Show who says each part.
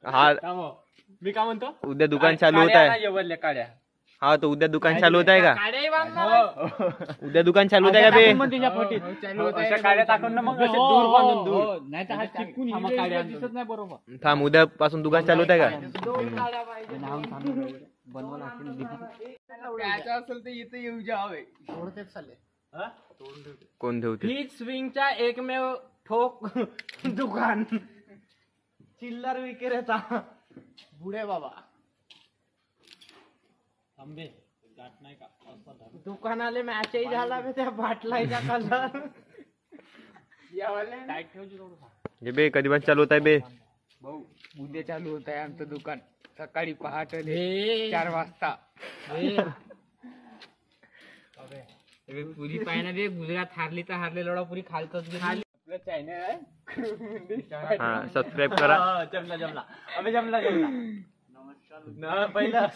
Speaker 1: हा
Speaker 2: मी काय म्हणतो
Speaker 1: उद्या दुकान चालू होत आहे
Speaker 2: काड्या
Speaker 1: हा तो उद्या दुकान चालू होत आहे का उद्या दुकान चालू होत आहे का बे
Speaker 2: काड्या टाकून ना मग दूर बांधून दूर नाही तर हा चिपकून काड्या दिसत नाही बरोबर
Speaker 1: थांब उद्या पासून दुकान चालू होत आहे का
Speaker 2: असेल तर इथे येऊ जावे
Speaker 1: कोण ठेवते
Speaker 2: ही स्विंगचा एकमेव ठोक दुकान चिल्लर विक्रेता बुढे बाबा आंबे गाठ नाही का दुकानाले मॅचही झाला त्या बाटलाचा कलर
Speaker 1: हे बे कधी पण चालू होत आहे बे
Speaker 2: भाऊ उद्या चालू होत आहे आमचं दुकान सकाळी पहाटे 4 वाजता पुरी पाहिजे रे गुजरात हारली तर हारले लोडा पुरी खालतच आपलं चॅनल आहे
Speaker 1: हा सबस्क्राईब करा
Speaker 2: जमला अबे जमला नमस्कार पहिला